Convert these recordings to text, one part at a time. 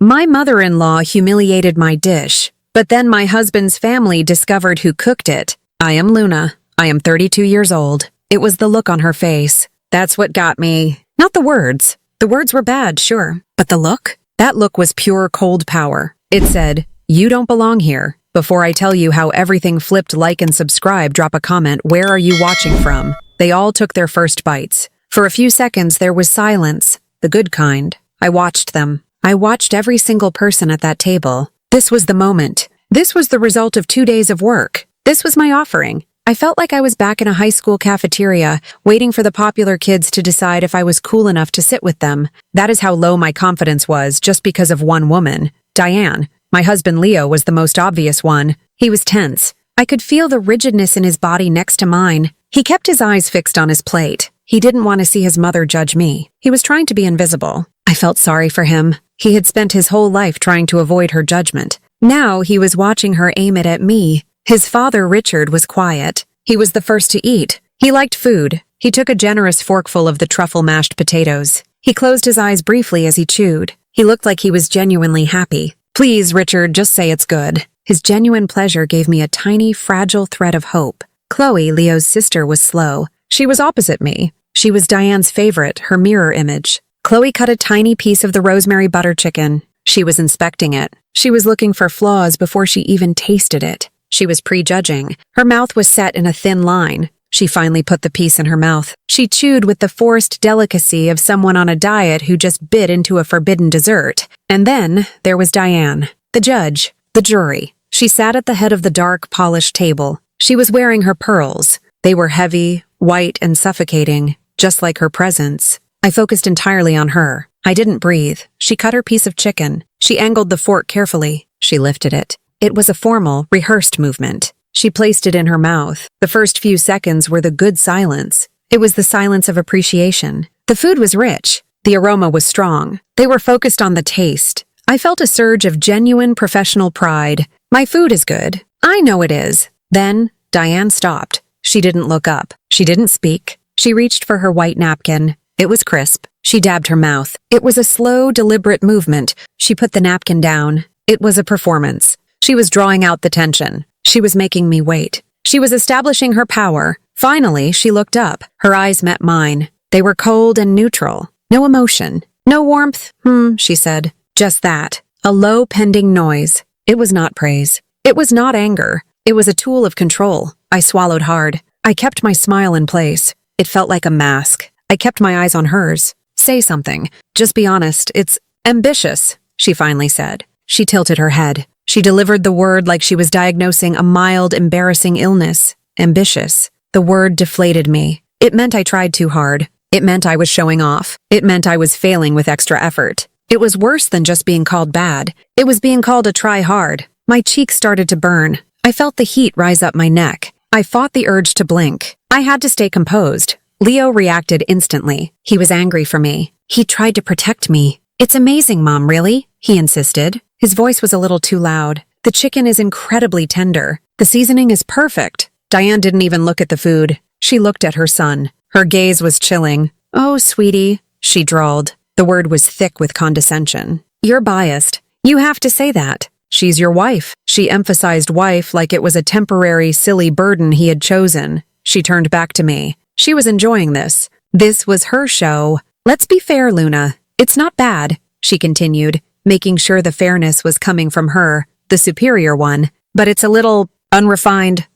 My mother-in-law humiliated my dish, but then my husband's family discovered who cooked it. I am Luna. I am 32 years old. It was the look on her face. That's what got me. Not the words. The words were bad, sure. But the look? That look was pure cold power. It said, "You don't belong here. Before I tell you how everything flipped, like and subscribe, drop a comment. Where are you watching from?" They all took their first bites. For a few seconds, there was silence. The good kind. I watched them. I watched every single person at that table. This was the moment. This was the result of 2 days of work. This was my offering. I felt like I was back in a high school cafeteria, waiting for the popular kids to decide if I was cool enough to sit with them. That is how low my confidence was, just because of one woman, Diane. My husband Leo was the most obvious one. He was tense. I could feel the rigidness in his body next to mine. He kept his eyes fixed on his plate. He didn't want to see his mother judge me. He was trying to be invisible. I felt sorry for him. He had spent his whole life trying to avoid her judgment. Now he was watching her aim it at me. His father, Richard, was quiet. He was the first to eat. He liked food. He took a generous forkful of the truffle mashed potatoes. He closed his eyes briefly as he chewed. He looked like he was genuinely happy. "Please, Richard, just say it's good." His genuine pleasure gave me a tiny, fragile thread of hope. Chloe, Leo's sister, was slow. She was opposite me. She was Diane's favorite, her mirror image. Chloe cut a tiny piece of the rosemary butter chicken. She was inspecting it. She was looking for flaws before she even tasted it. She was prejudging. Her mouth was set in a thin line. She finally put the piece in her mouth. She chewed with the forced delicacy of someone on a diet who just bit into a forbidden dessert. And then there was Diane, the judge, the jury. She sat at the head of the dark, polished table. She was wearing her pearls. They were heavy, white, and suffocating, just like her presence. I focused entirely on her. I didn't breathe. She cut her piece of chicken. She angled the fork carefully. She lifted it. It was a formal, rehearsed movement. She placed it in her mouth. The first few seconds were the good silence. It was the silence of appreciation. The food was rich. The aroma was strong. They were focused on the taste. I felt a surge of genuine professional pride. My food is good. I know it is. Then, Diane stopped. She didn't look up. She didn't speak. She reached for her white napkin. It was crisp. She dabbed her mouth. It was a slow, deliberate movement. She put the napkin down. It was a performance. She was drawing out the tension. She was making me wait. She was establishing her power. Finally, she looked up. Her eyes met mine. They were cold and neutral. No emotion. No warmth. She said. Just that. A low, pending noise. It was not praise. It was not anger. It was a tool of control. I swallowed hard. I kept my smile in place. It felt like a mask. I kept my eyes on hers. "Say something. Just be honest. It's ambitious," she finally said. She tilted her head. She delivered the word like she was diagnosing a mild, embarrassing illness. Ambitious. The word deflated me. It meant I tried too hard. It meant I was showing off. It meant I was failing with extra effort. It was worse than just being called bad. It was being called a try hard. My cheeks started to burn. I felt the heat rise up my neck. I fought the urge to blink. I had to stay composed. Leo reacted instantly. He was angry for me. He tried to protect me. "It's amazing, Mom, really?" he insisted. His voice was a little too loud. "The chicken is incredibly tender. The seasoning is perfect." Diane didn't even look at the food. She looked at her son. Her gaze was chilling. "Oh, sweetie," she drawled. The word was thick with condescension. "You're biased. You have to say that. She's your wife." She emphasized wife like it was a temporary, silly burden he had chosen. She turned back to me. She was enjoying this. This was her show. "Let's be fair, Luna. It's not bad," she continued, making sure the fairness was coming from her, the superior one. "But it's a little unrefined.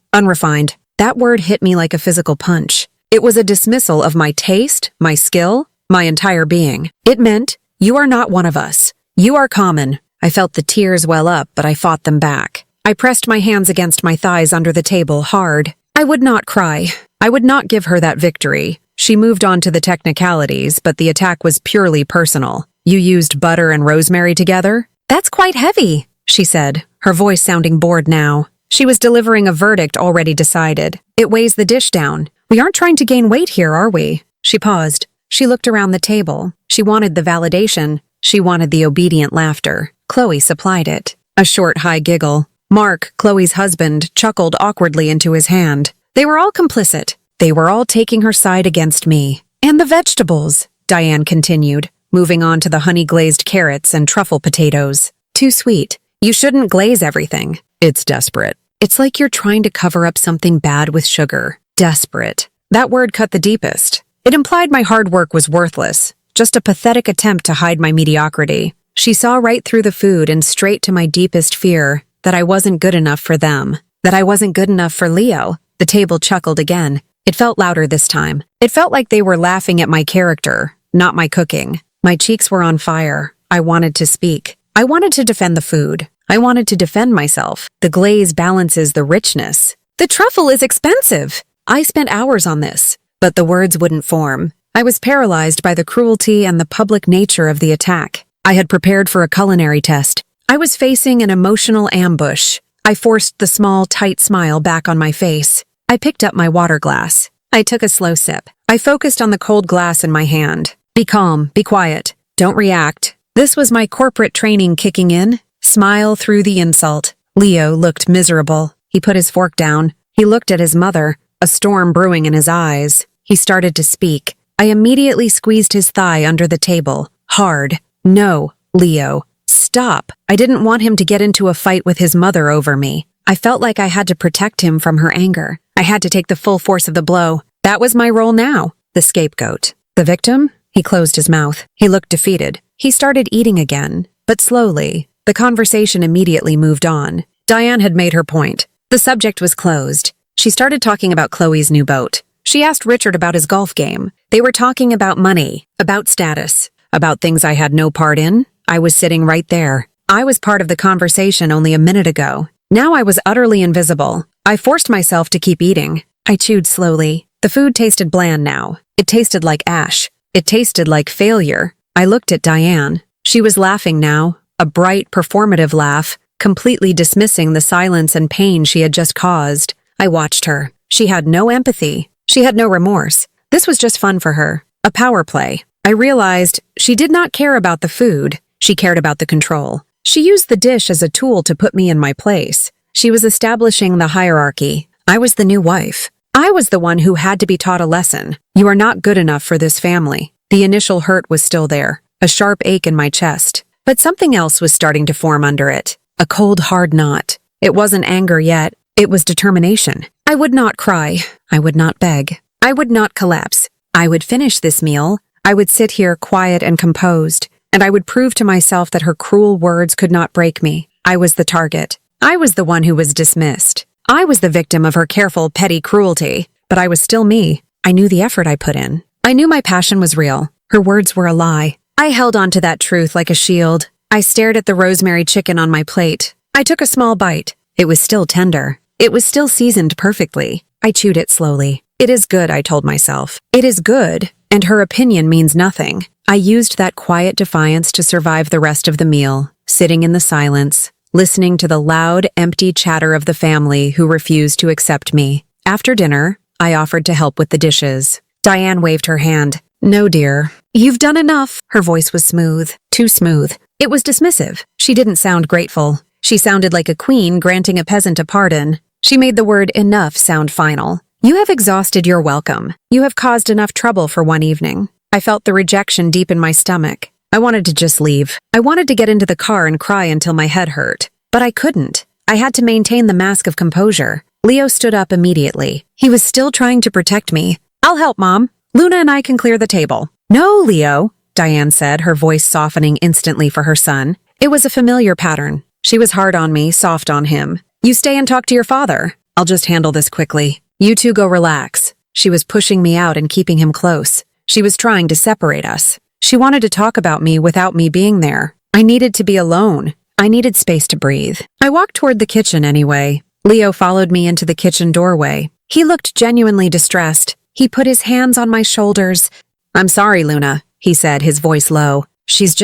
That word hit me like a physical punch. It was a dismissal of my taste, my skill, my entire being. It meant, you are not one of us. You are common. I felt the tears well up, but I fought them back. I pressed my hands against my thighs under the table hard. I would not cry. I would not give her that victory. She moved on to the technicalities, but the attack was purely personal. "You used butter and rosemary together?" "That's quite heavy," she said, her voice sounding bored now. She was delivering a verdict already decided. "It weighs the dish down. We aren't trying to gain weight here, are we?" She paused. She looked around the table. She wanted the validation. She wanted the obedient laughter. Chloe supplied it. A short, high giggle. Mark, Chloe's husband, chuckled awkwardly into his hand. They were all complicit. They were all taking her side against me. "And the vegetables," Diane continued. moving on to the honey-glazed carrots and truffle potatoes. Too sweet. You shouldn't glaze everything. It's desperate. It's like you're trying to cover up something bad with sugar. Desperate. That word cut the deepest. It implied my hard work was worthless, just a pathetic attempt to hide my mediocrity. She saw right through the food and straight to my deepest fear, that I wasn't good enough for them, that I wasn't good enough for Leo. The table chuckled again. It felt louder this time. It felt like they were laughing at my character, not my cooking. My cheeks were on fire. I wanted to speak. I wanted to defend the food. I wanted to defend myself. The glaze balances the richness. The truffle is expensive. I spent hours on this, but the words wouldn't form. I was paralyzed by the cruelty and the public nature of the attack. I had prepared for a culinary test. I was facing an emotional ambush. I forced the small, tight smile back on my face. I picked up my water glass. I took a slow sip. I focused on the cold glass in my hand. Be calm, be quiet, don't react. This was my corporate training kicking in. Smile through the insult. Leo looked miserable. He put his fork down. He looked at his mother, a storm brewing in his eyes. He started to speak. I immediately squeezed his thigh under the table. Hard. No, Leo. Stop. I didn't want him to get into a fight with his mother over me. I felt like I had to protect him from her anger. I had to take the full force of the blow. That was my role now. The scapegoat. The victim? He closed his mouth. He looked defeated. He started eating again, but slowly. The conversation immediately moved on. Diane had made her point. The subject was closed. She started talking about Chloe's new boat. She asked Richard about his golf game. They were talking about money, about status, about things I had no part in. I was sitting right there. I was part of the conversation only a minute ago. Now I was utterly invisible. I forced myself to keep eating. I chewed slowly. The food tasted bland now. It tasted like ash. It tasted like failure. I looked at Diane. She was laughing now, a bright, performative laugh, completely dismissing the silence and pain she had just caused. I watched her. She had no empathy. She had no remorse. This was just fun for her. A power play. I realized she did not care about the food. She cared about the control. She used the dish as a tool to put me in my place. She was establishing the hierarchy. I was the new wife. I was the one who had to be taught a lesson. You are not good enough for this family. The initial hurt was still there, a sharp ache in my chest. But something else was starting to form under it. A cold, hard knot. It wasn't anger yet. It was determination. I would not cry. I would not beg. I would not collapse. I would finish this meal. I would sit here quiet and composed, and I would prove to myself that her cruel words could not break me. I was the target. I was the one who was dismissed. I was the victim of her careful, petty cruelty, but I was still me. I knew the effort I put in. I knew my passion was real. Her words were a lie. I held on to that truth like a shield. I stared at the rosemary chicken on my plate. I took a small bite. It was still tender. It was still seasoned perfectly. I chewed it slowly. It is good, I told myself. It is good, and her opinion means nothing. I used that quiet defiance to survive the rest of the meal, sitting in the silence, listening to the loud, empty chatter of the family who refused to accept me. After dinner, I offered to help with the dishes. Diane waved her hand. No, dear. You've done enough. Her voice was smooth. Too smooth. It was dismissive. She didn't sound grateful. She sounded like a queen granting a peasant a pardon. She made the word enough sound final. You have exhausted your welcome. You have caused enough trouble for one evening. I felt the rejection deep in my stomach. I wanted to just leave. I wanted to get into the car and cry until my head hurt. But I couldn't. I had to maintain the mask of composure. Leo stood up immediately. He was still trying to protect me. I'll help, Mom. Luna and I can clear the table. No, Leo, Diane said, her voice softening instantly for her son. It was a familiar pattern. She was hard on me, soft on him. You stay and talk to your father. I'll just handle this quickly. You two go relax. She was pushing me out and keeping him close. She was trying to separate us. She wanted to talk about me without me being there. I needed to be alone. I needed space to breathe. I walked toward the kitchen anyway. Leo followed me into the kitchen doorway. He looked genuinely distressed. He put his hands on my shoulders. I'm sorry, Luna, he said, his voice low. She's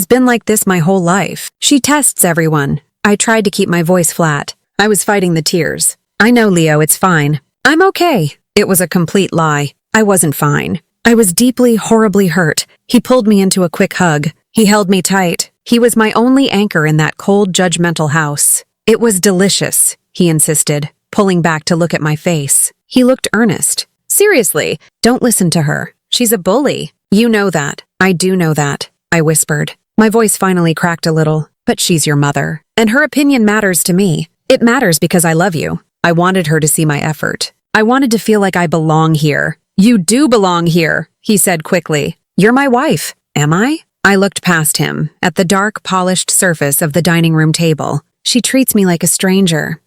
been like this my whole life. She tests everyone. I tried to keep my voice flat. I was fighting the tears. I know, Leo, it's fine. I'm okay. It was a complete lie. I wasn't fine. I was deeply, horribly hurt. He pulled me into a quick hug. He held me tight. He was my only anchor in that cold, judgmental house. It was delicious, he insisted, pulling back to look at my face. He looked earnest. Seriously, don't listen to her. She's a bully. You know that. I do know that, I whispered. My voice finally cracked a little. But she's your mother. And her opinion matters to me. It matters because I love you. I wanted her to see my effort. I wanted to feel like I belong here. You do belong here, he said quickly. You're my wife. Am I? I looked past him, at the dark, polished surface of the dining room table. She treats me like a stranger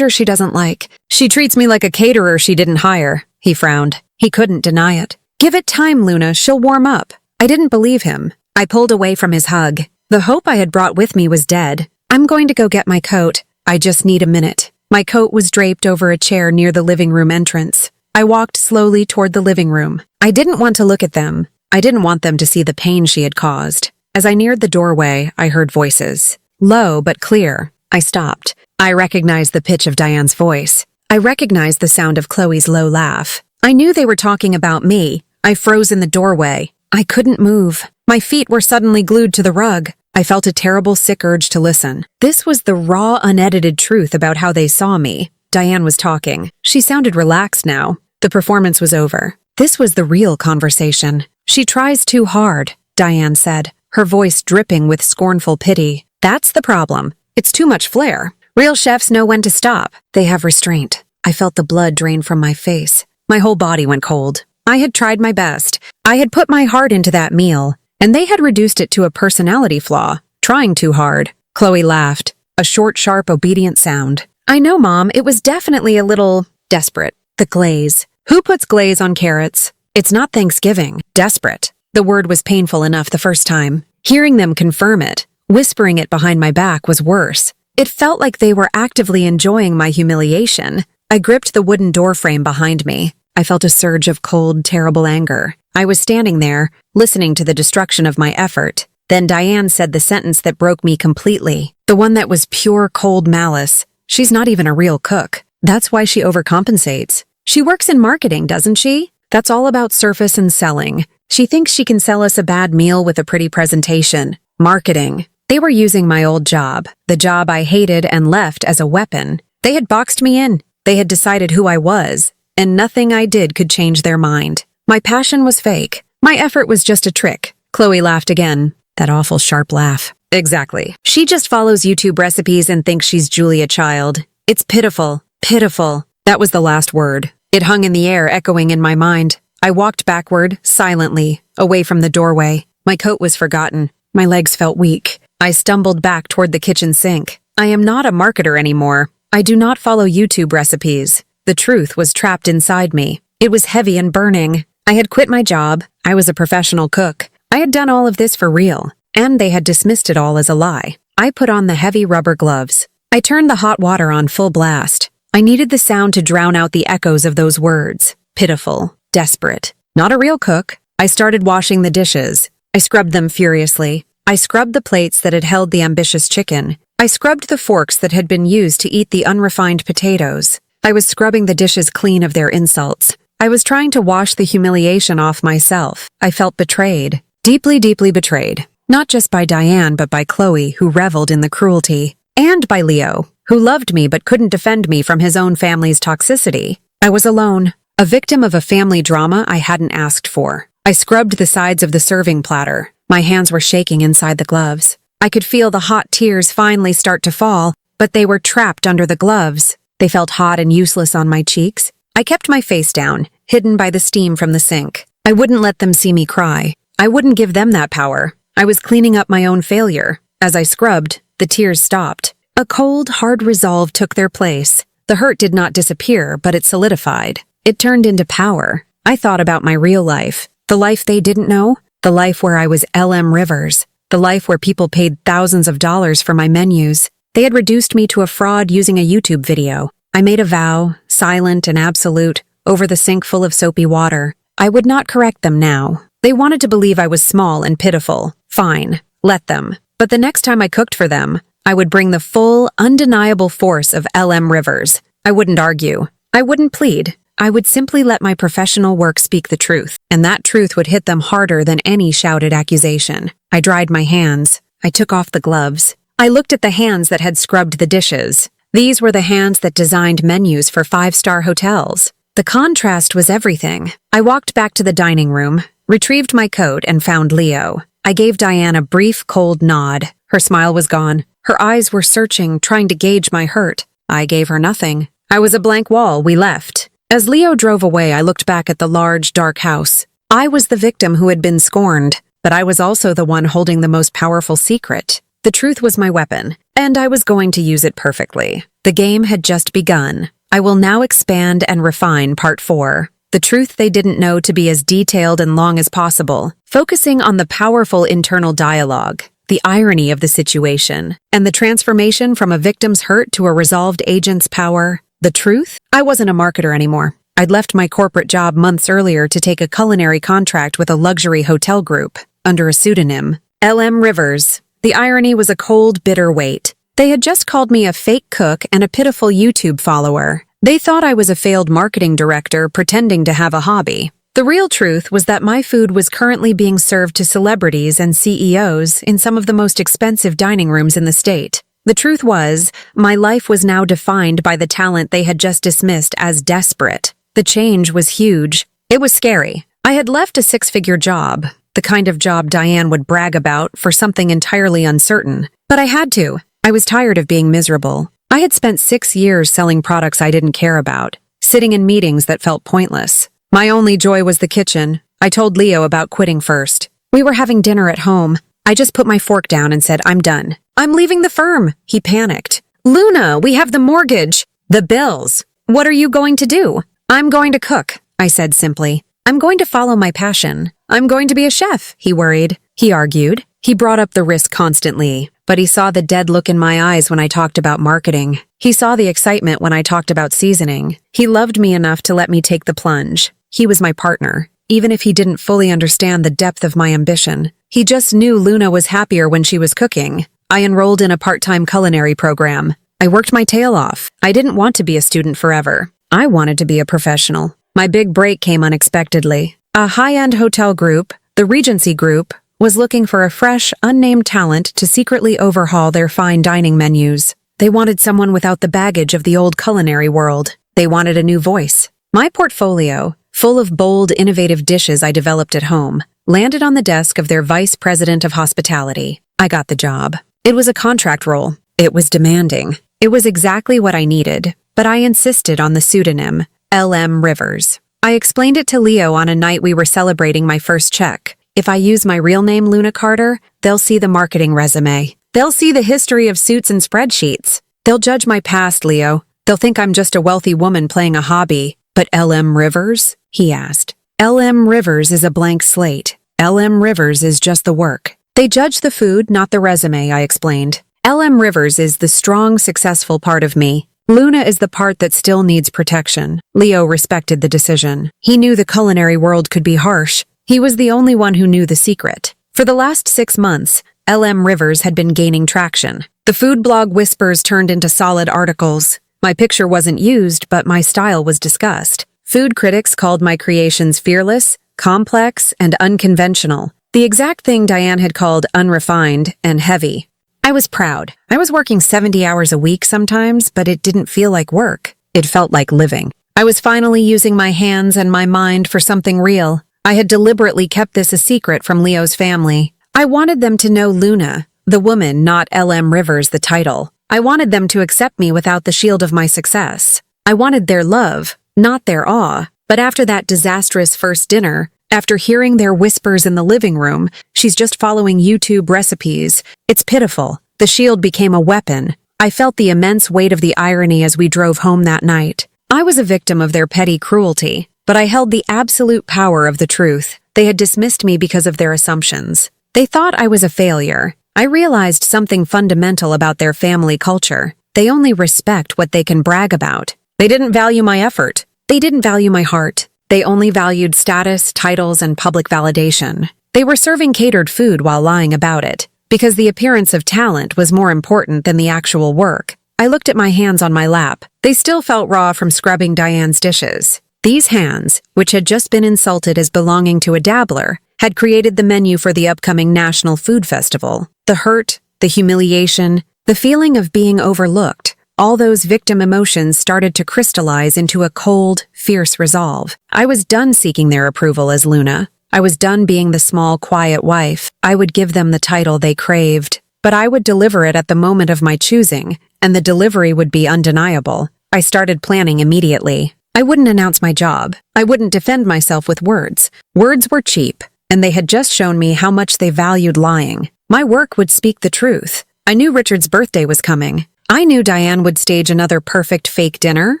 she doesn't like. She treats me like a caterer she didn't hire. He frowned. He couldn't deny it. Give it time, Luna, she'll warm up. I didn't believe him. I pulled away from his hug. The hope I had brought with me was dead. I'm going to go get my coat. I just need a minute. My coat was draped over a chair near the living room entrance. I walked slowly toward the living room. I didn't want to look at them. I didn't want them to see the pain she had caused. As I neared the doorway, I heard voices. Low but clear. I stopped. I recognized the pitch of Diane's voice. I recognized the sound of Chloe's low laugh. I knew they were talking about me. I froze in the doorway. I couldn't move. My feet were suddenly glued to the rug. I felt a terrible, sick urge to listen. This was the raw, unedited truth about how they saw me. Diane was talking. She sounded relaxed now. The performance was over. This was the real conversation. She tries too hard, Diane said, her voice dripping with scornful pity. That's the problem. It's too much flair. Real chefs know when to stop. They have restraint. I felt the blood drain from my face. My whole body went cold. I had tried my best. I had put my heart into that meal, and they had reduced it to a personality flaw, trying too hard. Chloe laughed, a short, sharp, obedient sound. I know, Mom, it was definitely a little desperate. The glaze. Who puts glaze on carrots? It's not Thanksgiving. Desperate. The word was painful enough the first time. Hearing them confirm it, whispering it behind my back was worse. It felt like they were actively enjoying my humiliation. I gripped the wooden doorframe behind me. I felt a surge of cold, terrible anger. I was standing there, listening to the destruction of my effort. Then Diane said the sentence that broke me completely, the one that was pure, cold malice. She's not even a real cook. That's why she overcompensates. She works in marketing, doesn't she? That's all about surface and selling. She thinks she can sell us a bad meal with a pretty presentation. Marketing. They were using my old job, the job I hated and left as a weapon. They had boxed me in. They had decided who I was, and nothing I did could change their mind. My passion was fake. My effort was just a trick. Chloe laughed again. That awful sharp laugh. Exactly. She just follows YouTube recipes and thinks she's Julia Child. It's pitiful. Pitiful. That was the last word. It hung in the air, echoing in my mind. I walked backward, silently, away from the doorway. My coat was forgotten. My legs felt weak. I stumbled back toward the kitchen sink. I am not a marketer anymore. I do not follow YouTube recipes. The truth was trapped inside me. It was heavy and burning. I had quit my job. I was a professional cook. I had done all of this for real, and they had dismissed it all as a lie. I put on the heavy rubber gloves. I turned the hot water on full blast. I needed the sound to drown out the echoes of those words. Pitiful. Desperate. Not a real cook. I started washing the dishes. I scrubbed them furiously. I scrubbed the plates that had held the ambitious chicken. I scrubbed the forks that had been used to eat the unrefined potatoes. I was scrubbing the dishes clean of their insults. I was trying to wash the humiliation off myself. I felt betrayed. Deeply, deeply betrayed. Not just by Diane, but by Chloe, who reveled in the cruelty. And by Leo, who loved me but couldn't defend me from his own family's toxicity. I was alone, a victim of a family drama I hadn't asked for. I scrubbed the sides of the serving platter. My hands were shaking inside the gloves. I could feel the hot tears finally start to fall, but they were trapped under the gloves. They felt hot and useless on my cheeks. I kept my face down, hidden by the steam from the sink. I wouldn't let them see me cry. I wouldn't give them that power. I was cleaning up my own failure. As I scrubbed, the tears stopped. A cold, hard resolve took their place. The hurt did not disappear, but it solidified. It turned into power. I thought about my real life. The life they didn't know. The life where I was L.M. Rivers. The life where people paid thousands of dollars for my menus. They had reduced me to a fraud using a YouTube video. I made a vow, silent and absolute, over the sink full of soapy water. I would not correct them now. They wanted to believe I was small and pitiful. Fine, let them. But the next time I cooked for them, I would bring the full, undeniable force of L.M. Rivers. I wouldn't argue. I wouldn't plead. I would simply let my professional work speak the truth, and that truth would hit them harder than any shouted accusation. I dried my hands. I took off the gloves. I looked at the hands that had scrubbed the dishes. These were the hands that designed menus for five-star hotels. The contrast was everything. I walked back to the dining room. retrieved my coat, and found Leo. I gave Diane a brief, cold nod. Her smile was gone. Her eyes were searching, trying to gauge my hurt. I gave her nothing. I was a blank wall. We left. As Leo drove away, I looked back at the large, dark house. I was the victim who had been scorned, but I was also the one holding the most powerful secret. The truth was my weapon, and I was going to use it perfectly. The game had just begun. I will now expand and refine Part 4. The truth they didn't know, to be as detailed and long as possible, focusing on the powerful internal dialogue, the irony of the situation, and the transformation from a victim's hurt to a resolved agent's power. The truth? I wasn't a marketer anymore. I'd left my corporate job months earlier to take a culinary contract with a luxury hotel group, under a pseudonym, L.M. Rivers. The irony was a cold, bitter weight. They had just called me a fake cook and a pitiful YouTube follower. They thought I was a failed marketing director pretending to have a hobby. The real truth was that my food was currently being served to celebrities and CEOs in some of the most expensive dining rooms in the state. The truth was, my life was now defined by the talent they had just dismissed as desperate. The change was huge. It was scary. I had left a six-figure job, the kind of job Diane would brag about, for something entirely uncertain. But I had to. I was tired of being miserable. I had spent 6 years selling products I didn't care about, sitting in meetings that felt pointless. My only joy was the kitchen. I told Leo about quitting first. We were having dinner at home. I just put my fork down and said, "I'm done. I'm leaving the firm." He panicked. "Luna, we have the mortgage, the bills. What are you going to do?" "I'm going to cook," I said simply. "I'm going to follow my passion. I'm going to be a chef," he worried. He argued. He brought up the risk constantly, but he saw the dead look in my eyes when I talked about marketing. He saw the excitement when I talked about seasoning. He loved me enough to let me take the plunge. He was my partner, even if he didn't fully understand the depth of my ambition. He just knew Luna was happier when she was cooking. I enrolled in a part-time culinary program. I worked my tail off. I didn't want to be a student forever. I wanted to be a professional. My big break came unexpectedly. A high-end hotel group, the Regency Group, was looking for a fresh, unnamed talent to secretly overhaul their fine dining menus. They wanted someone without the baggage of the old culinary world. They wanted a new voice. My portfolio, full of bold, innovative dishes I developed at home, landed on the desk of their vice president of hospitality. I got the job. It was a contract role. It was demanding. It was exactly what I needed, but I insisted on the pseudonym, L.M. Rivers. I explained it to Leo on a night we were celebrating my first check. If I use my real name, Luna Carter, they'll see the marketing resume. They'll see the history of suits and spreadsheets. They'll judge my past, Leo. They'll think I'm just a wealthy woman playing a hobby. But L.M. Rivers? He asked. L.M. Rivers is a blank slate. L.M. Rivers is just the work. They judge the food, not the resume, I explained. L.M. Rivers is the strong, successful part of me. Luna is the part that still needs protection. Leo respected the decision. He knew the culinary world could be harsh. He was the only one who knew the secret. For the last 6 months, L.M. Rivers had been gaining traction. The food blog whispers turned into solid articles. My picture wasn't used, but my style was discussed. Food critics called my creations fearless, complex, and unconventional. The exact thing Diane had called unrefined and heavy. I was proud. I was working 70 hours a week sometimes, but it didn't feel like work. It felt like living. I was finally using my hands and my mind for something real. I had deliberately kept this a secret from Leo's family. I wanted them to know Luna, the woman, not L.M. Rivers, the title. I wanted them to accept me without the shield of my success. I wanted their love, not their awe. But after that disastrous first dinner, after hearing their whispers in the living room, "She's just following YouTube recipes," it's pitiful. The shield became a weapon. I felt the immense weight of the irony as we drove home that night. I was a victim of their petty cruelty, but I held the absolute power of the truth. They had dismissed me because of their assumptions. They thought I was a failure. I realized something fundamental about their family culture. They only respect what they can brag about. They didn't value my effort. They didn't value my heart. They only valued status, titles, and public validation. They were serving catered food while lying about it, because the appearance of talent was more important than the actual work. I looked at my hands on my lap. They still felt raw from scrubbing Diane's dishes. These hands, which had just been insulted as belonging to a dabbler, had created the menu for the upcoming National Food Festival. The hurt, the humiliation, the feeling of being overlooked, all those victim emotions started to crystallize into a cold, fierce resolve. I was done seeking their approval as Luna. I was done being the small, quiet wife. I would give them the title they craved, but I would deliver it at the moment of my choosing, and the delivery would be undeniable. I started planning immediately. I wouldn't announce my job. I wouldn't defend myself with words. Words were cheap, and they had just shown me how much they valued lying. My work would speak the truth. I knew Richard's birthday was coming. I knew Diane would stage another perfect fake dinner.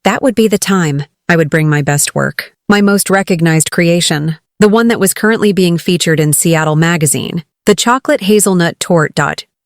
That would be the time. I would bring my best work, my most recognized creation, the one that was currently being featured in Seattle Magazine, the chocolate hazelnut tort.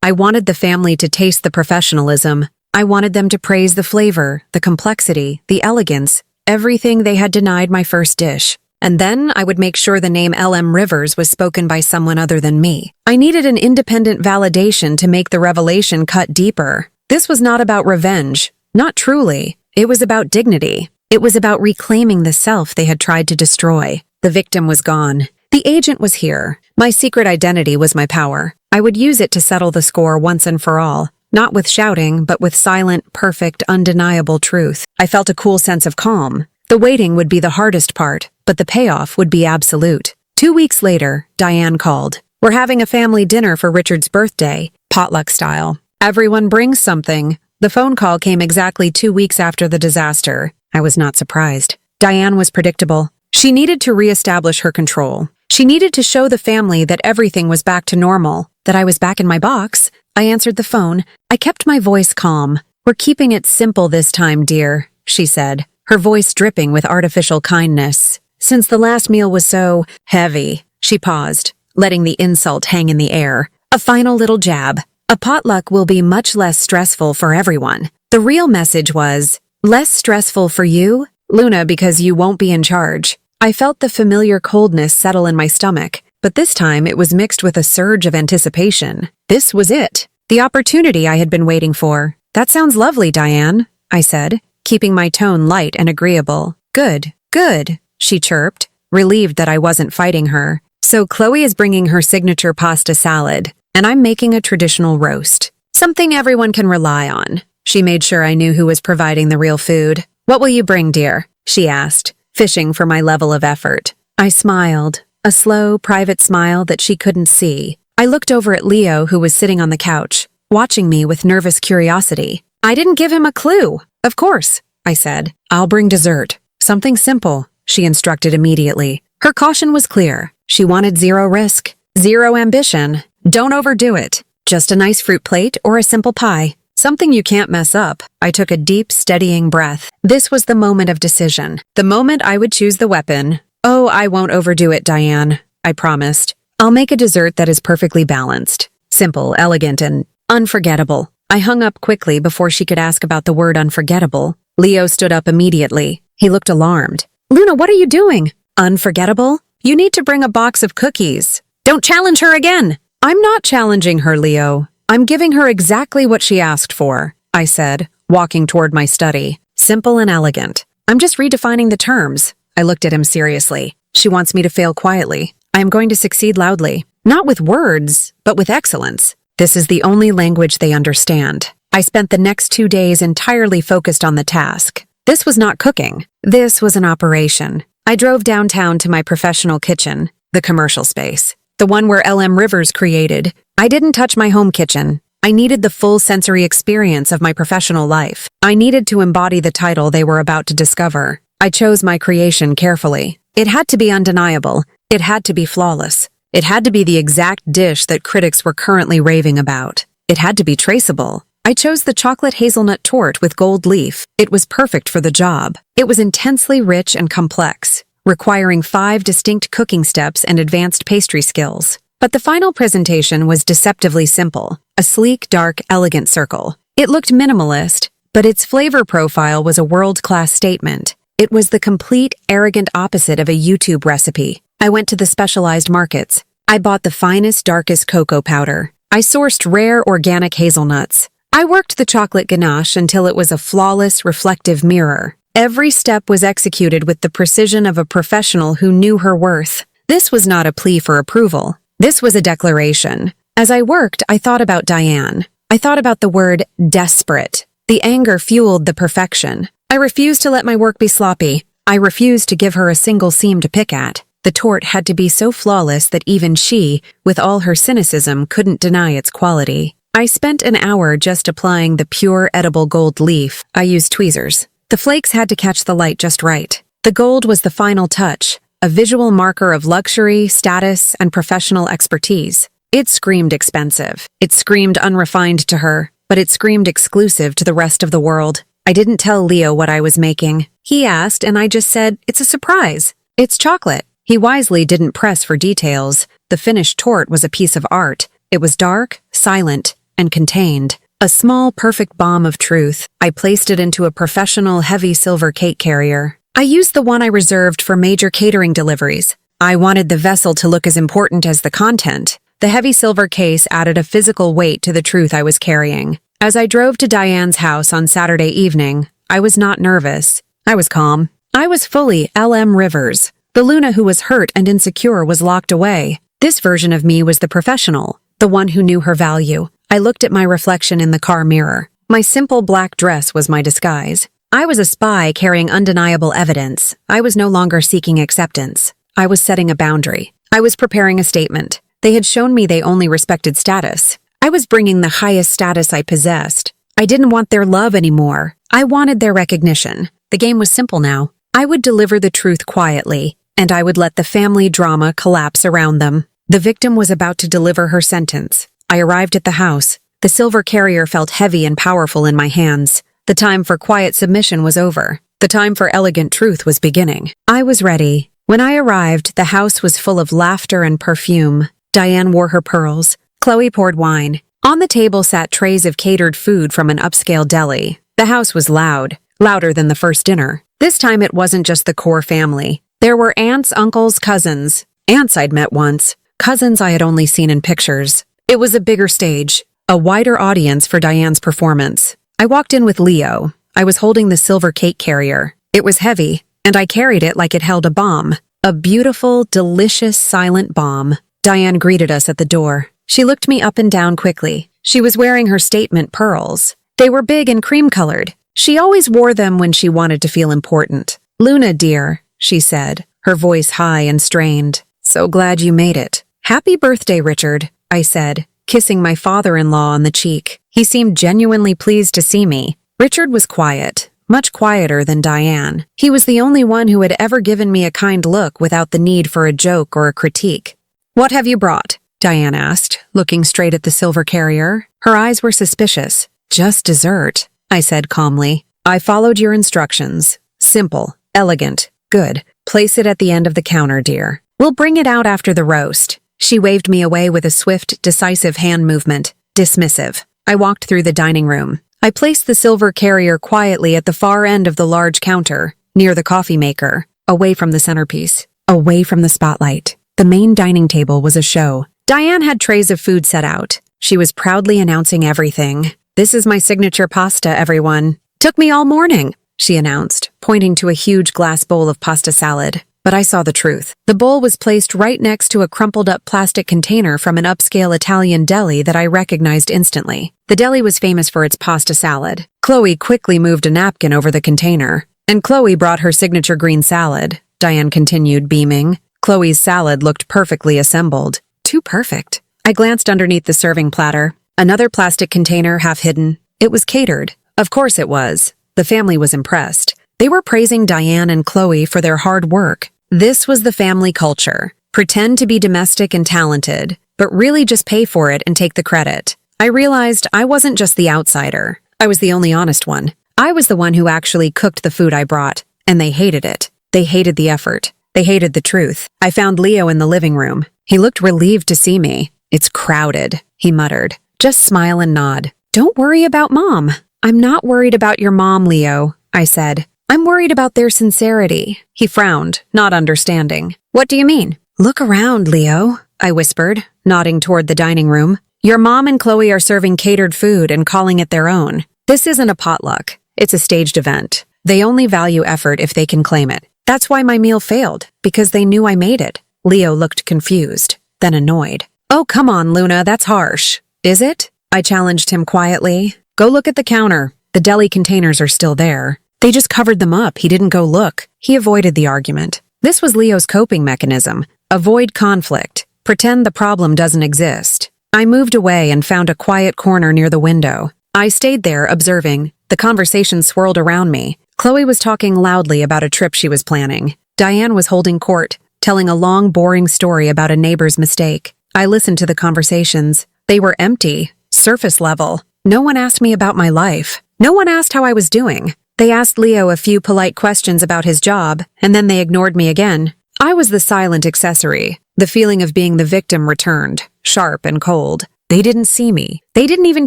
I wanted the family to taste the professionalism. I wanted them to praise the flavor, the complexity, the elegance, everything they had denied my first dish. And then I would make sure the name L.M. Rivers was spoken by someone other than me. I needed an independent validation to make the revelation cut deeper. This was not about revenge. Not truly. It was about dignity. It was about reclaiming the self they had tried to destroy. The victim was gone. The agent was here. My secret identity was my power. I would use it to settle the score once and for all. Not with shouting, but with silent, perfect, undeniable truth. I felt a cool sense of calm. The waiting would be the hardest part, but the payoff would be absolute. 2 weeks later, Diane called. We're having a family dinner for Richard's birthday, potluck style. Everyone brings something. The phone call came exactly 2 weeks after the disaster. I was not surprised. Diane was predictable. She needed to reestablish her control. She needed to show the family that everything was back to normal, that I was back in my box. I answered the phone. I kept my voice calm. We're keeping it simple this time, dear, she said, her voice dripping with artificial kindness. Since the last meal was so heavy, she paused, letting the insult hang in the air. A final little jab. A potluck will be much less stressful for everyone. The real message was, less stressful for you, Luna, because you won't be in charge. I felt the familiar coldness settle in my stomach, but this time it was mixed with a surge of anticipation. This was it. The opportunity I had been waiting for. That sounds lovely, Diane, I said, keeping my tone light and agreeable. Good, good, she chirped, relieved that I wasn't fighting her. So Chloe is bringing her signature pasta salad, and I'm making a traditional roast. Something everyone can rely on. She made sure I knew who was providing the real food. What will you bring, dear? She asked, fishing for my level of effort. I smiled, a slow, private smile that she couldn't see. I looked over at Leo, who was sitting on the couch, watching me with nervous curiosity. I didn't give him a clue. Of course, I said. I'll bring dessert. Something simple, she instructed immediately. Her caution was clear. She wanted zero risk, zero ambition. Don't overdo it. Just a nice fruit plate or a simple pie. Something you can't mess up. I took a deep, steadying breath. This was the moment of decision. The moment I would choose the weapon. Oh, I won't overdo it, Diane, I promised. I'll make a dessert that is perfectly balanced. Simple, elegant, and unforgettable. I hung up quickly before she could ask about the word unforgettable. Leo stood up immediately. He looked alarmed. Luna, what are you doing? Unforgettable? You need to bring a box of cookies. Don't challenge her again. I'm not challenging her, Leo. I'm giving her exactly what she asked for, I said, walking toward my study. Simple and elegant. I'm just redefining the terms. I looked at him seriously. She wants me to fail quietly. I am going to succeed loudly. Not with words, but with excellence. This is the only language they understand. I spent the next 2 days entirely focused on the task. This was not cooking. This was an operation. I drove downtown to my professional kitchen, the commercial space, the one where L.M. Rivers created. I didn't touch my home kitchen. I needed the full sensory experience of my professional life. I needed to embody the title they were about to discover. I chose my creation carefully. It had to be undeniable. It had to be flawless. It had to be the exact dish that critics were currently raving about. It had to be traceable. I chose the chocolate hazelnut tort with gold leaf. It was perfect for the job. It was intensely rich and complex, requiring 5 distinct cooking steps and advanced pastry skills. But the final presentation was deceptively simple, a sleek, dark, elegant circle. It looked minimalist, but its flavor profile was a world-class statement. It was the complete, arrogant opposite of a YouTube recipe. I went to the specialized markets. I bought the finest, darkest cocoa powder. I sourced rare, organic hazelnuts. I worked the chocolate ganache until it was a flawless, reflective mirror. Every step was executed with the precision of a professional who knew her worth. This was not a plea for approval. This was a declaration. As I worked, I thought about Diane. I thought about the word desperate. The anger fueled the perfection. I refused to let my work be sloppy. I refused to give her a single seam to pick at. The tort had to be so flawless that even she, with all her cynicism, couldn't deny its quality. I spent an hour just applying the pure edible gold leaf. I used tweezers. The flakes had to catch the light just right. The gold was the final touch, a visual marker of luxury, status, and professional expertise. It screamed expensive. It screamed unrefined to her, but it screamed exclusive to the rest of the world. I didn't tell Leo what I was making. He asked, and I just said, "It's a surprise. It's chocolate." He wisely didn't press for details. The finished tort was a piece of art. It was dark, silent, and contained. A small, perfect bomb of truth. I placed it into a professional, heavy silver cake carrier. I used the one I reserved for major catering deliveries. I wanted the vessel to look as important as the content. The heavy silver case added a physical weight to the truth I was carrying. As I drove to Diane's house on Saturday evening, I was not nervous. I was calm. I was fully L.M. Rivers. The Luna who was hurt and insecure was locked away. This version of me was the professional, the one who knew her value. I looked at my reflection in the car mirror. My simple black dress was my disguise. I was a spy carrying undeniable evidence. I was no longer seeking acceptance. I was setting a boundary. I was preparing a statement. They had shown me they only respected status. I was bringing the highest status I possessed. I didn't want their love anymore. I wanted their recognition. The game was simple now. I would deliver the truth quietly, and I would let the family drama collapse around them. The victim was about to deliver her sentence. I arrived at the house. The silver carrier felt heavy and powerful in my hands. The time for quiet submission was over. The time for elegant truth was beginning. I was ready. When I arrived, the house was full of laughter and perfume. Diane wore her pearls. Chloe poured wine. On the table sat trays of catered food from an upscale deli. The house was loud, louder than the first dinner. This time it wasn't just the core family. There were aunts, uncles, cousins. Aunts I'd met once. Cousins I had only seen in pictures. It was a bigger stage, a wider audience for Diane's performance. I walked in with Leo. I was holding the silver cake carrier. It was heavy, and I carried it like it held a bomb. A beautiful, delicious, silent bomb. Diane greeted us at the door. She looked me up and down quickly. She was wearing her statement pearls. They were big and cream-colored. She always wore them when she wanted to feel important. "Luna, dear," she said, her voice high and strained. "So glad you made it." "Happy birthday, Richard," I said, kissing my father-in-law on the cheek. He seemed genuinely pleased to see me. Richard was quiet, much quieter than Diane. He was the only one who had ever given me a kind look without the need for a joke or a critique. "What have you brought?" Diane asked, looking straight at the silver carrier. Her eyes were suspicious. "Just dessert," I said calmly. "I followed your instructions. Simple, elegant, good. Place it at the end of the counter, dear. We'll bring it out after the roast." She waved me away with a swift, decisive hand movement. Dismissive. I walked through the dining room. I placed the silver carrier quietly at the far end of the large counter, near the coffee maker, away from the centerpiece, away from the spotlight. The main dining table was a show. Diane had trays of food set out. She was proudly announcing everything. "This is my signature pasta, everyone. Took me all morning," she announced, pointing to a huge glass bowl of pasta salad. But I saw the truth. The bowl was placed right next to a crumpled-up plastic container from an upscale Italian deli that I recognized instantly. The deli was famous for its pasta salad. Chloe quickly moved a napkin over the container. "And Chloe brought her signature green salad," Diane continued, beaming. Chloe's salad looked perfectly assembled. Too perfect. I glanced underneath the serving platter. Another plastic container, half hidden. It was catered. Of course it was. The family was impressed. They were praising Diane and Chloe for their hard work. This was the family culture. Pretend to be domestic and talented, but really just pay for it and take the credit. I realized I wasn't just the outsider. I was the only honest one. I was the one who actually cooked the food I brought, and they hated it. They hated the effort. They hated the truth. I found Leo in the living room. He looked relieved to see me. "It's crowded," he muttered. "Just smile and nod. Don't worry about Mom." "I'm not worried about your mom, Leo," I said. "I'm worried about their sincerity." He frowned, not understanding. "What do you mean?" "Look around, Leo," I whispered, nodding toward the dining room. "Your mom and Chloe are serving catered food and calling it their own. This isn't a potluck. It's a staged event. They only value effort if they can claim it. That's why my meal failed, because they knew I made it." Leo looked confused, then annoyed. "Oh, come on, Luna, that's harsh." "Is it?" I challenged him quietly. "Go look at the counter. The deli containers are still there. They just covered them up. He didn't go look." He avoided the argument. This was Leo's coping mechanism. Avoid conflict. Pretend the problem doesn't exist. I moved away and found a quiet corner near the window. I stayed there, observing. The conversation swirled around me. Chloe was talking loudly about a trip she was planning. Diane was holding court, telling a long, boring story about a neighbor's mistake. I listened to the conversations. They were empty, surface level. No one asked me about my life. No one asked how I was doing. They asked Leo a few polite questions about his job, and then they ignored me again. I was the silent accessory. The feeling of being the victim returned, sharp and cold. They didn't see me. They didn't even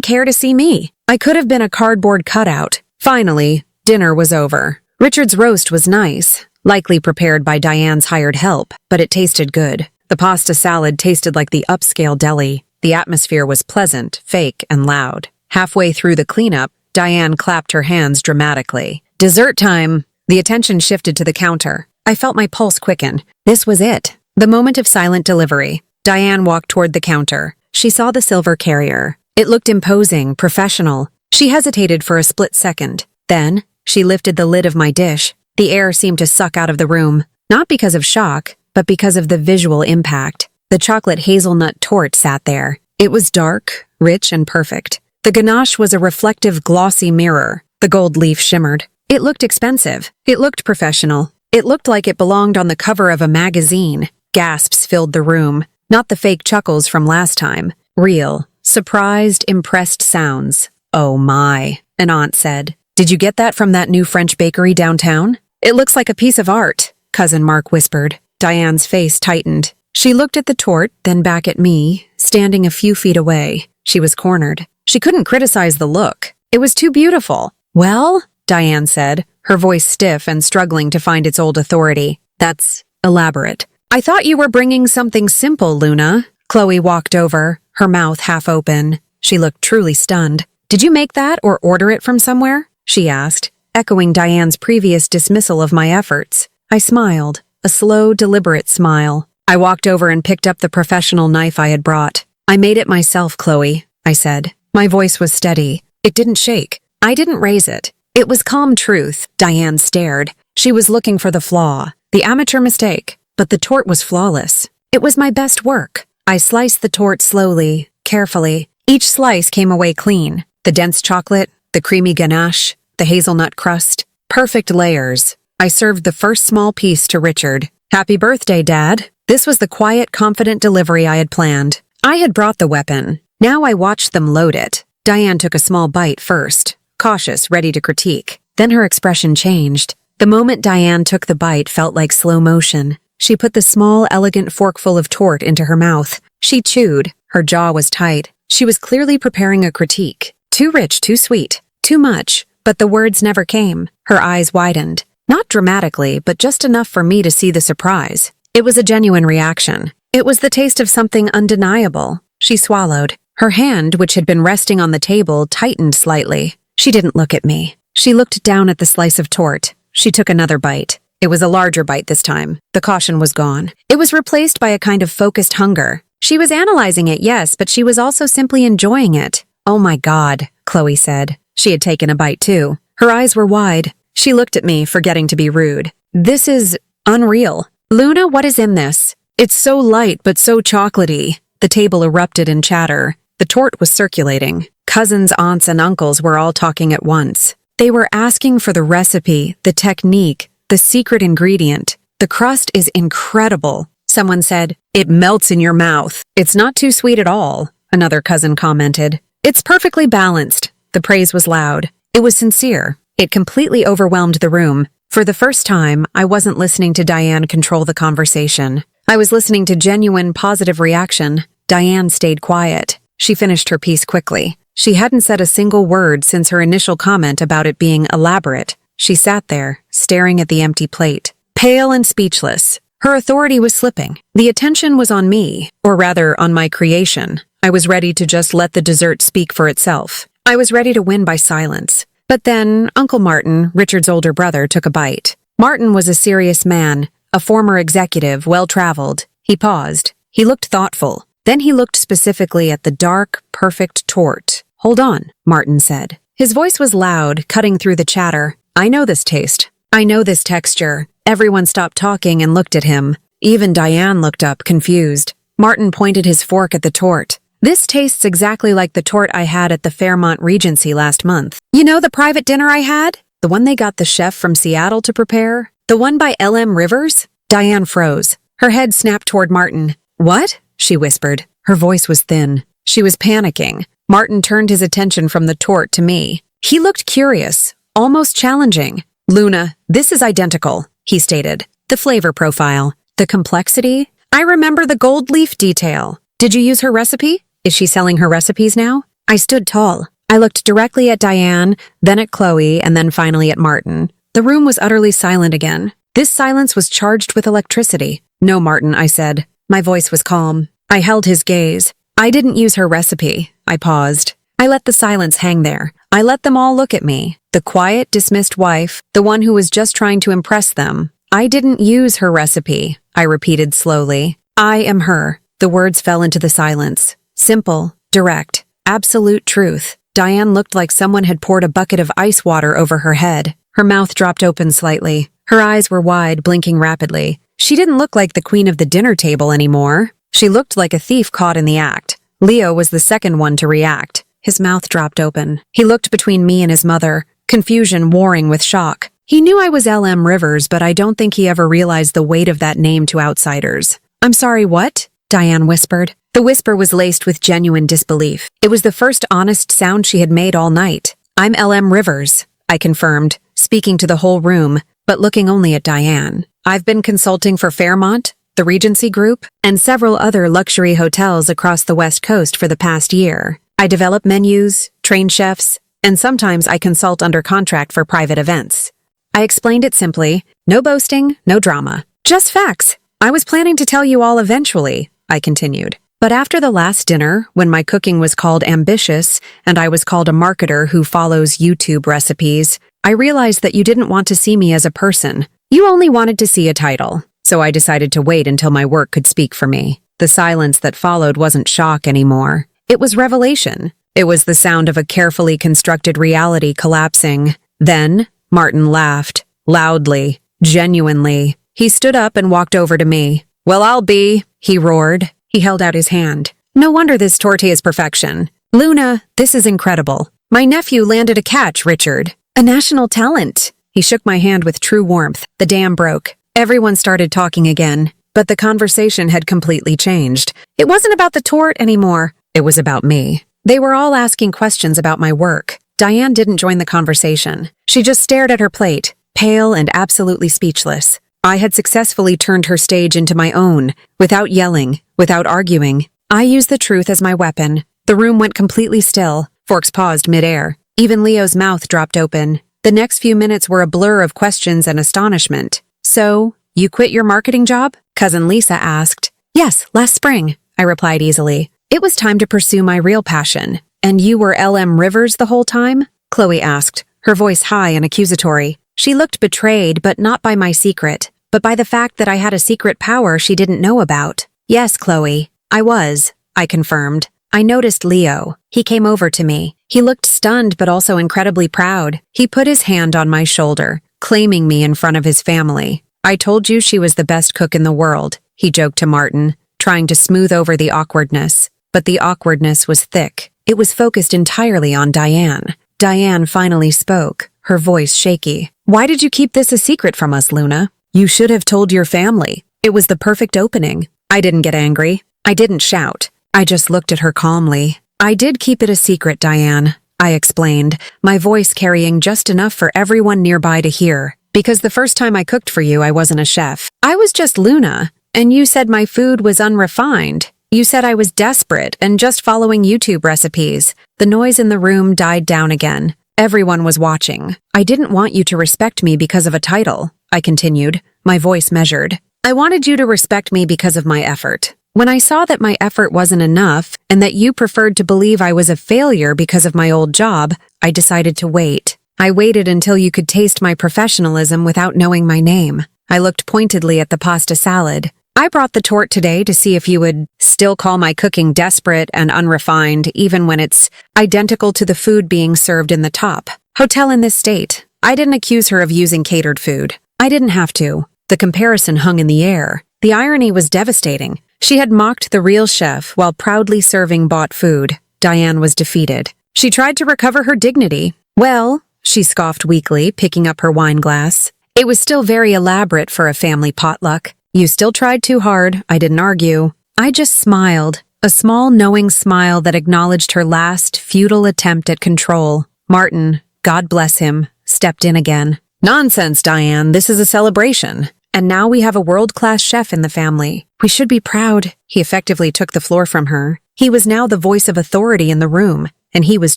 care to see me. I could have been a cardboard cutout. Finally, dinner was over. Richard's roast was nice, likely prepared by Diane's hired help, but it tasted good. The pasta salad tasted like the upscale deli. The atmosphere was pleasant, fake, and loud. Halfway through the cleanup, Diane clapped her hands dramatically. Dessert time! The attention shifted to the counter. I felt my pulse quicken. This was it. The moment of silent delivery. Diane walked toward the counter. She saw the silver carrier. It looked imposing, professional. She hesitated for a split second. Then, she lifted the lid of my dish. The air seemed to suck out of the room. Not because of shock, but because of the visual impact. The chocolate hazelnut torte sat there. It was dark, rich, and perfect. The ganache was a reflective, glossy mirror. The gold leaf shimmered. It looked expensive. It looked professional. It looked like it belonged on the cover of a magazine. Gasps filled the room. Not the fake chuckles from last time. Real, surprised, impressed sounds. Oh my, an aunt said. Did you get that from that new French bakery downtown? It looks like a piece of art, Cousin Mark whispered. Diane's face tightened. She looked at the torte, then back at me, standing a few feet away. She was cornered. She couldn't criticize the look. It was too beautiful. Well, Diane said, her voice stiff and struggling to find its old authority. That's elaborate. I thought you were bringing something simple, Luna. Chloe walked over, her mouth half open. She looked truly stunned. Did you make that or order it from somewhere? She asked, echoing Diane's previous dismissal of my efforts. I smiled, a slow, deliberate smile. I walked over and picked up the professional knife I had brought. I made it myself, Chloe, I said. My voice was steady. It didn't shake. I didn't raise it. It was calm truth. Diane stared. She was looking for the flaw, the amateur mistake. But the torte was flawless. It was my best work. I sliced the torte slowly, carefully. Each slice came away clean. The dense chocolate, the creamy ganache, the hazelnut crust. Perfect layers. I served the first small piece to Richard. Happy birthday, Dad. This was the quiet, confident delivery I had planned. I had brought the weapon. Now I watched them load it. Diane took a small bite first, cautious, ready to critique. Then her expression changed. The moment Diane took the bite felt like slow motion. She put the small, elegant forkful of torte into her mouth. She chewed. Her jaw was tight. She was clearly preparing a critique. Too rich, too sweet, too much. But the words never came. Her eyes widened. Not dramatically, but just enough for me to see the surprise. It was a genuine reaction. It was the taste of something undeniable. She swallowed. Her hand, which had been resting on the table, tightened slightly. She didn't look at me. She looked down at the slice of torte. She took another bite. It was a larger bite this time. The caution was gone. It was replaced by a kind of focused hunger. She was analyzing it, yes, but she was also simply enjoying it. Oh my God, Chloe said. She had taken a bite too. Her eyes were wide. She looked at me, forgetting to be rude. This is unreal. Luna, what is in this? It's so light but so chocolatey. The table erupted in chatter. The torte was circulating. Cousins, aunts, and uncles were all talking at once. They were asking for the recipe, the technique, the secret ingredient. The crust is incredible. Someone said, "It melts in your mouth. It's not too sweet at all," another cousin commented. "It's perfectly balanced." The praise was loud. It was sincere. It completely overwhelmed the room. For the first time, I wasn't listening to Diane control the conversation. I was listening to genuine, positive reaction. Diane stayed quiet. She finished her piece quickly. She hadn't said a single word since her initial comment about it being elaborate. She sat there, staring at the empty plate, pale and speechless. Her authority was slipping. The attention was on me, or rather on my creation. I was ready to just let the dessert speak for itself. I was ready to win by silence. But then Uncle Martin, Richard's older brother, took a bite. Martin was a serious man, a former executive, well-traveled. He paused. He looked thoughtful. Then he looked specifically at the dark, perfect torte. "Hold on," Martin said. His voice was loud, cutting through the chatter. "I know this taste. I know this texture. Everyone stopped talking and looked at him. Even Diane looked up, confused. Martin pointed his fork at the tort. This tastes exactly like the tort I had at the Fairmont Regency last month. You know the private dinner I had? The one they got the chef from Seattle to prepare? The one by L.M. Rivers? Diane froze. Her head snapped toward Martin. What? She whispered. Her voice was thin. She was panicking. Martin turned his attention from the tort to me. He looked curious, almost challenging. Luna, this is identical, he stated. The flavor profile, the complexity. I remember the gold leaf detail. Did you use her recipe? Is she selling her recipes now? I stood tall. I looked directly at Diane, then at Chloe, and then finally at Martin. The room was utterly silent again. This silence was charged with electricity. No, Martin, I said. My voice was calm. I held his gaze. I didn't use her recipe. I paused. I let the silence hang there. I let them all look at me. The quiet, dismissed wife, the one who was just trying to impress them. I didn't use her recipe, I repeated slowly. I am her. The words fell into the silence. Simple, direct, absolute truth. Diane looked like someone had poured a bucket of ice water over her head. Her mouth dropped open slightly. Her eyes were wide, blinking rapidly. She didn't look like the queen of the dinner table anymore. She looked like a thief caught in the act. Leo was the second one to react. His mouth dropped open. He looked between me and his mother, confusion warring with shock. He knew I was L.M. Rivers, but I don't think he ever realized the weight of that name to outsiders. I'm sorry, what? Diane whispered. The whisper was laced with genuine disbelief. It was the first honest sound she had made all night. I'm L.M. Rivers, I confirmed, speaking to the whole room, but looking only at Diane. I've been consulting for Fairmont, the Regency Group, and several other luxury hotels across the West Coast for the past year. I develop menus, train chefs, and sometimes I consult under contract for private events. I explained it simply. No boasting, no drama. Just facts. I was planning to tell you all eventually, I continued. But after the last dinner, when my cooking was called ambitious and I was called a marketer who follows YouTube recipes, I realized that you didn't want to see me as a person. You only wanted to see a title. So I decided to wait until my work could speak for me. The silence that followed wasn't shock anymore. It was revelation. It was the sound of a carefully constructed reality collapsing. Then, Martin laughed, loudly, genuinely. He stood up and walked over to me. Well, I'll be, he roared. He held out his hand. No wonder this tortilla is perfection. Luna, this is incredible. My nephew landed a catch, Richard. A national talent. He shook my hand with true warmth. The dam broke. Everyone started talking again, but the conversation had completely changed. It wasn't about the tort anymore. It was about me. They were all asking questions about my work. Diane didn't join the conversation. She just stared at her plate, pale and absolutely speechless. I had successfully turned her stage into my own, without yelling, without arguing. I used the truth as my weapon. The room went completely still. Forks paused midair. Even Leo's mouth dropped open. The next few minutes were a blur of questions and astonishment. So, you quit your marketing job? Cousin Lisa asked. Yes, last spring, I replied easily. It was time to pursue my real passion. And you were L.M. Rivers the whole time? Chloe asked, her voice high and accusatory. She looked betrayed, but not by my secret, but by the fact that I had a secret power she didn't know about. Yes, Chloe, I was, I confirmed. I noticed Leo. He came over to me. He looked stunned but also incredibly proud. He put his hand on my shoulder, claiming me in front of his family. I told you she was the best cook in the world, he joked to Martin, trying to smooth over the awkwardness. But the awkwardness was thick. It was focused entirely on Diane. Diane finally spoke, her voice shaky. Why did you keep this a secret from us, Luna? You should have told your family. It was the perfect opening. I didn't get angry. I didn't shout. I just looked at her calmly. I did keep it a secret, Diane, I explained, my voice carrying just enough for everyone nearby to hear. Because the first time I cooked for you, I wasn't a chef. I was just Luna, and you said my food was unrefined. You said I was desperate and just following YouTube recipes. The noise in the room died down again. Everyone was watching. I didn't want you to respect me because of a title, I continued, my voice measured. I wanted you to respect me because of my effort. When I saw that my effort wasn't enough and that you preferred to believe I was a failure because of my old job, I decided to wait. I waited until you could taste my professionalism without knowing my name. I looked pointedly at the pasta salad. I brought the tort today to see if you would still call my cooking desperate and unrefined, even when it's identical to the food being served in the top hotel in this state. I didn't accuse her of using catered food. I didn't have to. The comparison hung in the air. The irony was devastating. She had mocked the real chef while proudly serving bought food. Diane was defeated. She tried to recover her dignity. Well, she scoffed weakly, picking up her wine glass. It was still very elaborate for a family potluck. You still tried too hard. I didn't argue. I just smiled. A small, knowing smile that acknowledged her last, futile attempt at control. Martin, God bless him, stepped in again. Nonsense, Diane. This is a celebration. And now we have a world-class chef in the family. We should be proud. He effectively took the floor from her. He was now the voice of authority in the room, and he was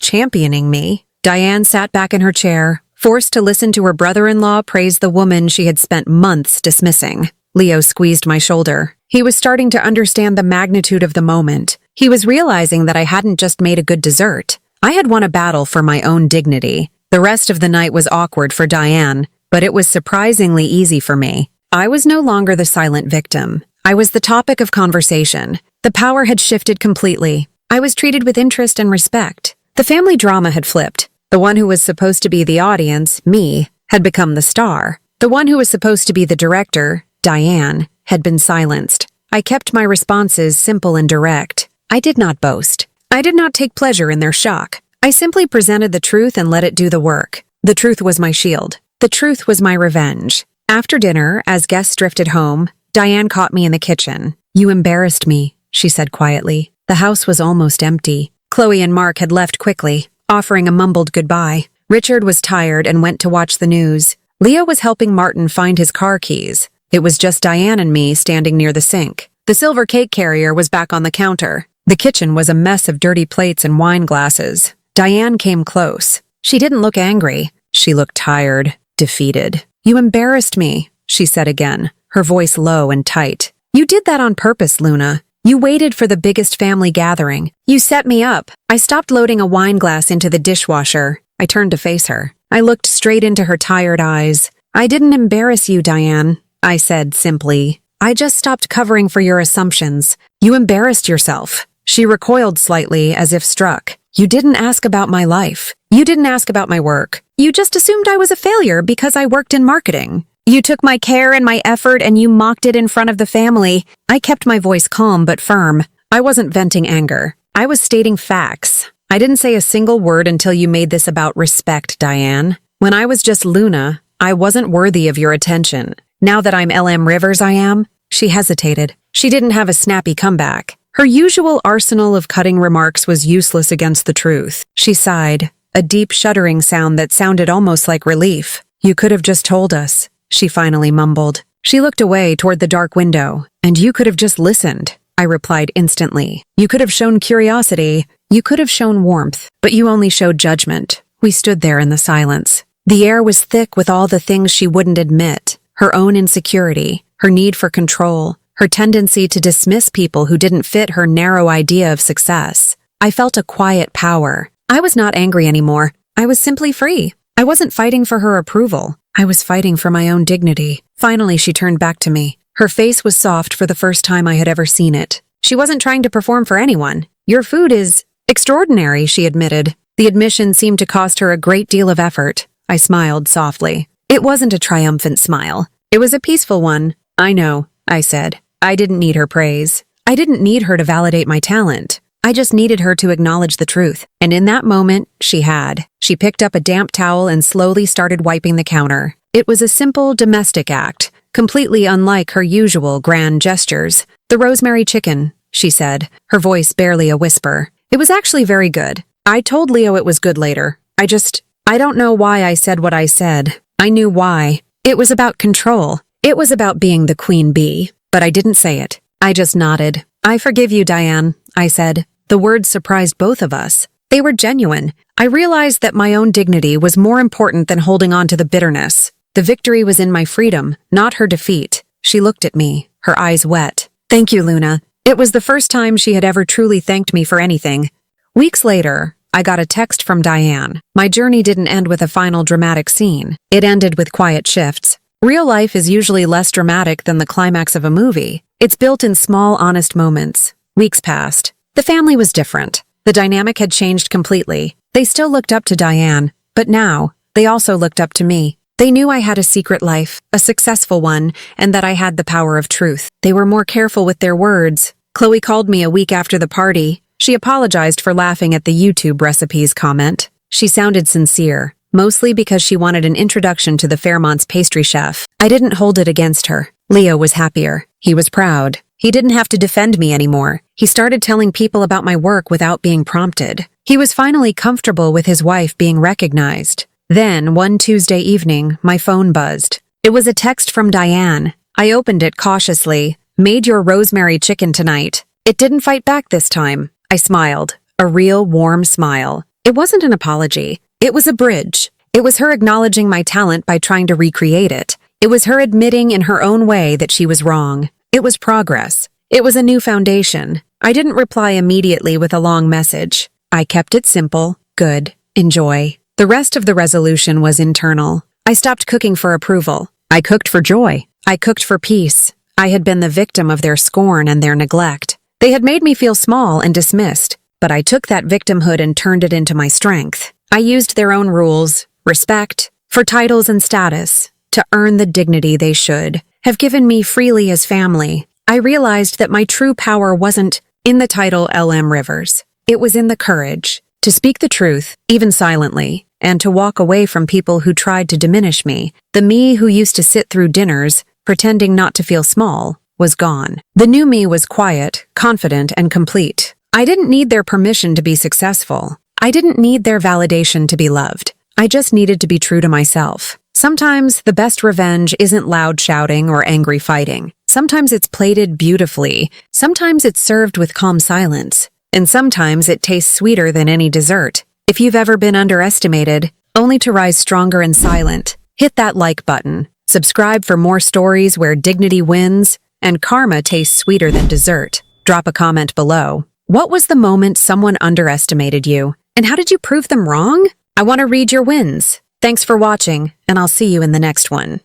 championing me. Diane sat back in her chair, forced to listen to her brother-in-law praise the woman she had spent months dismissing. Leo squeezed my shoulder. He was starting to understand the magnitude of the moment. He was realizing that I hadn't just made a good dessert. I had won a battle for my own dignity. The rest of the night was awkward for Diane, but it was surprisingly easy for me. I was no longer the silent victim. I was the topic of conversation. The power had shifted completely. I was treated with interest and respect. The family drama had flipped. The one who was supposed to be the audience, me, had become the star. The one who was supposed to be the director, Diane, had been silenced. I kept my responses simple and direct. I did not boast. I did not take pleasure in their shock. I simply presented the truth and let it do the work. The truth was my shield. The truth was my revenge. After dinner, as guests drifted home, Diane caught me in the kitchen. You embarrassed me, she said quietly. The house was almost empty. Chloe and Mark had left quickly, offering a mumbled goodbye. Richard was tired and went to watch the news. Leo was helping Martin find his car keys. It was just Diane and me standing near the sink. The silver cake carrier was back on the counter. The kitchen was a mess of dirty plates and wine glasses. Diane came close. She didn't look angry. She looked tired, defeated. You embarrassed me, she said again, her voice low and tight. You did that on purpose, Luna. You waited for the biggest family gathering. You set me up. I stopped loading a wine glass into the dishwasher. I turned to face her. I looked straight into her tired eyes. I didn't embarrass you, Diane, I said simply. I just stopped covering for your assumptions. You embarrassed yourself. She recoiled slightly, as if struck. You didn't ask about my life. You didn't ask about my work. You just assumed I was a failure because I worked in marketing. You took my care and my effort and you mocked it in front of the family. I kept my voice calm but firm. I wasn't venting anger. I was stating facts. I didn't say a single word until you made this about respect, Diane. When I was just Luna, I wasn't worthy of your attention. Now that I'm LM Rivers, I am. She hesitated. She didn't have a snappy comeback. Her usual arsenal of cutting remarks was useless against the truth. She sighed, a deep shuddering sound that sounded almost like relief. You could have just told us, she finally mumbled. She looked away toward the dark window. And you could have just listened, I replied instantly. You could have shown curiosity. You could have shown warmth. But you only showed judgment. We stood there in the silence. The air was thick with all the things she wouldn't admit. Her own insecurity, her need for control, her tendency to dismiss people who didn't fit her narrow idea of success. I felt a quiet power. I was not angry anymore. I was simply free. I wasn't fighting for her approval. I was fighting for my own dignity. Finally, she turned back to me. Her face was soft for the first time I had ever seen it. She wasn't trying to perform for anyone. Your food is extraordinary, she admitted. The admission seemed to cost her a great deal of effort. I smiled softly. It wasn't a triumphant smile. It was a peaceful one. I know, I said. I didn't need her praise. I didn't need her to validate my talent. I just needed her to acknowledge the truth. And in that moment, she had. She picked up a damp towel and slowly started wiping the counter. It was a simple domestic act, completely unlike her usual grand gestures. The rosemary chicken, she said, her voice barely a whisper. It was actually very good. I told Leo it was good later. I don't know why I said what I said. I knew why. It was about control. It was about being the queen bee. But I didn't say it. I just nodded. I forgive you, Diane, I said. The words surprised both of us. They were genuine. I realized that my own dignity was more important than holding on to the bitterness. The victory was in my freedom, not her defeat. She looked at me, her eyes wet. Thank you, Luna. It was the first time she had ever truly thanked me for anything. Weeks later, I got a text from Diane. My journey didn't end with a final dramatic scene. It ended with quiet shifts. Real life is usually less dramatic than the climax of a movie. It's built in small, honest moments. Weeks passed. The family was different. The dynamic had changed completely. They still looked up to Diane, but now, They also looked up to me. They knew I had a secret life, a successful one, and that I had the power of truth. They were more careful with their words. Chloe called me a week after the party. She apologized for laughing at the YouTube recipes comment. She sounded sincere, mostly because she wanted an introduction to the Fairmont's pastry chef. I didn't hold it against her. Leo was happier. He was proud. He didn't have to defend me anymore. He started telling people about my work without being prompted. He was finally comfortable with his wife being recognized. Then, one Tuesday evening, my phone buzzed. It was a text from Diane. I opened it cautiously. Made your rosemary chicken tonight. It didn't fight back this time. I smiled. A real warm smile. It wasn't an apology. It was a bridge. It was her acknowledging my talent by trying to recreate it. It was her admitting in her own way that she was wrong. It was progress. It was a new foundation. I didn't reply immediately with a long message. I kept it simple. Good. Enjoy. The rest of the resolution was internal. I stopped cooking for approval. I cooked for joy. I cooked for peace. I had been the victim of their scorn and their neglect. They had made me feel small and dismissed, but I took that victimhood and turned it into my strength. I used their own rules, respect, for titles and status, to earn the dignity they should have given me freely as family. I realized that my true power wasn't in the title LM Rivers. It was in the courage to speak the truth, even silently, and to walk away from people who tried to diminish me. The me who used to sit through dinners, pretending not to feel small, was gone. The new me was quiet, confident, and complete. I didn't need their permission to be successful. I didn't need their validation to be loved. I just needed to be true to myself. Sometimes the best revenge isn't loud shouting or angry fighting. Sometimes it's plated beautifully. Sometimes it's served with calm silence. And sometimes it tastes sweeter than any dessert. If you've ever been underestimated, only to rise stronger and silent, hit that like button. Subscribe for more stories where dignity wins and karma tastes sweeter than dessert. Drop a comment below. What was the moment someone underestimated you? And how did you prove them wrong? I want to read your wins. Thanks for watching, and I'll see you in the next one.